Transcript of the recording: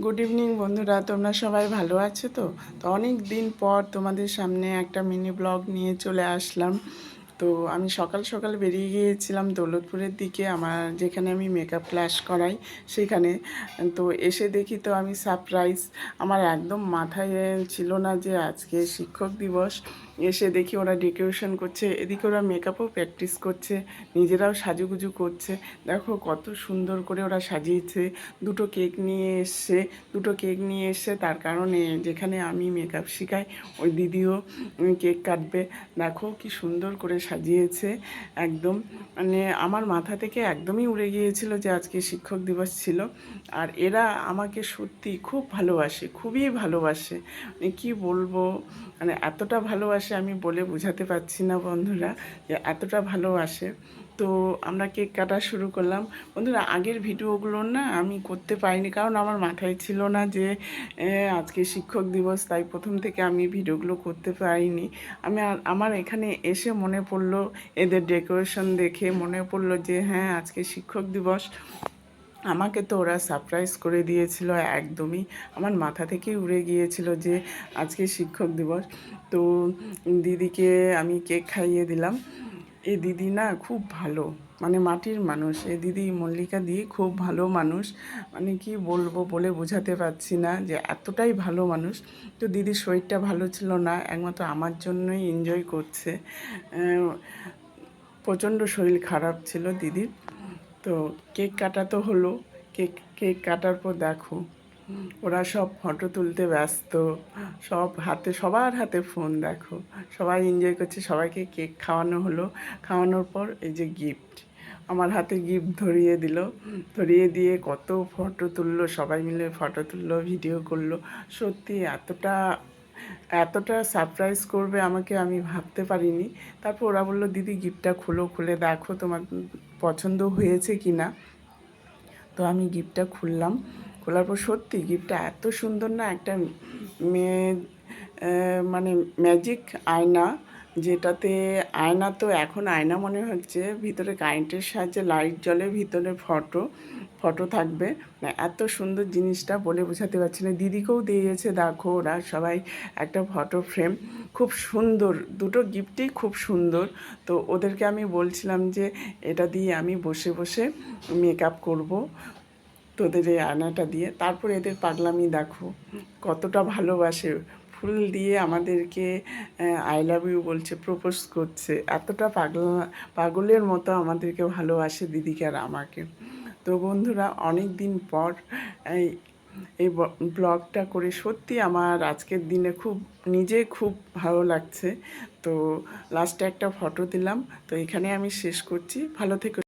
Good evening বন্ধুরা, তোমরা সবাই ভালো আছো তো? অনেক দিন পর তোমাদের সামনে একটা মিনি ব্লগ নিয়ে চলে আসলাম। তো আমি সকাল সকাল বেরিয়ে গিয়েছিলাম দৌলতপুরের দিকে, আমার যেখানে আমি মেকআপ ক্লাস করাই সেখানে। তো এসে দেখি তো আমি সারপ্রাইজ, আমার একদম মাথায় ছিল না যে আজকে শিক্ষক দিবস। এসে দেখি ওরা ডেকোরেশন করছে, এদিকে ওরা মেকআপও প্র্যাকটিস করছে, নিজেরাও সাজুগুজু করছে। দেখো কত সুন্দর করে ওরা সাজিয়েছে। দুটো কেক নিয়ে এসছে তার কারণে যেখানে আমি মেকআপ শেখাই ওই দিদিও কেক কাটবে। দেখো কি সুন্দর করে সাজিয়েছে একদম, মানে আমার মাথা থেকে একদমই উড়ে গিয়েছিল যে আজকে শিক্ষক দিবস ছিল। আর এরা আমাকে সত্যি খুব ভালোবাসে, খুবই ভালোবাসে, মানে কী বলবো, মানে এতটা ভালোবাসে আমি বলে বোঝাতে পারছি না বন্ধুরা, যে এতটা ভালোবাসে। তো আমরা কেক কাটা শুরু করলাম। বন্ধুরা, আগের ভিডিওগুলো না আমি করতে পারিনি, কারণ আমার মাথায় ছিল না যে আজকে শিক্ষক দিবস, তাই প্রথম থেকে আমি ভিডিওগুলো করতে পারিনি। আমার এখানে এসে মনে পড়লো, এদের ডেকোরেশন দেখে মনে পড়লো যে হ্যাঁ আজকে শিক্ষক দিবস। আমাকে তো ওরা সারপ্রাইজ করে দিয়েছিল, একদমই আমার মাথা থেকেই উড়ে গিয়েছিল যে আজকে শিক্ষক দিবস। তো দিদিকে আমি কেক খাইয়ে দিলাম। এই দিদি না খুব ভালো, মানে মাটির মানুষ। এই দিদি মল্লিকা দি খুব ভালো মানুষ, মানে কি বলবো বলে বোঝাতে পারছি না যে এতটাই ভালো মানুষ। তো দিদির শরীরটা ভালো ছিল না, একমাত্র আমার জন্যই এনজয় করছে। প্রচণ্ড শরীর খারাপ ছিল দিদির। তো কেক কাটা তো হলো, কেক কেক কাটার পর দেখো ওরা সব ফটো তুলতে ব্যস্ত, সবার হাতে ফোন। দেখো সবাই এনজয় করছে, সবাইকে কেক খাওয়ানো হলো। খাওয়ানোর পর এই যে গিফট আমার হাতে গিফট ধরিয়ে দিল, ধরিয়ে দিয়ে কত ফটো তুললো, সবাই মিলে ফটো তুললো, ভিডিও করলো। সত্যি এতটা এতটা সারপ্রাইজ করবে আমাকে আমি ভাবতে পারিনি। তারপর ওরা বললো দিদি গিফটটা খুলো, খুলে দেখো তোমার পছন্দ হয়েছে কি না। তো আমি গিফটটা খুললাম, খোলার পর সত্যি গিফটটা এত সুন্দর না, একটা মেয়ে মানে ম্যাজিক আয়না, যেটাতে আয়না তো এখন আয়না মনে হচ্ছে, ভিতরে কারেন্টের সাহায্যে লাইট জ্বলে, ভিতরে ফটো ফটো থাকবে। এত সুন্দর জিনিসটা বলে বোঝাতে পারছি না। দিদিকেও দিয়েছে, দেখো ওরা সবাই একটা ফটো ফ্রেম, খুব সুন্দর, দুটো গিফটই খুব সুন্দর। তো ওদেরকে আমি বলছিলাম যে এটা দিয়ে আমি বসে বসে মেকআপ করব, তোদের এই আয়নাটা দিয়ে। তারপর এদের পাগলামি দেখো, কতটা ভালোবাসে, ফুল দিয়ে আমাদেরকে আই লাভ ইউ বলছে, প্রপোজ করছে। এতটা পাগলের মতো আমাদেরকে ভালোবাসে দিদিকে আর আমাকে। তো বন্ধুরা, অনেক দিন পর এই এই ব্লগটা করে সত্যি আমার আজকের দিনে খুব ভালো লাগছে। তো লাস্টে একটা ফটো দিলাম। তো এখানে আমি শেষ করছি, ভালো থেকো।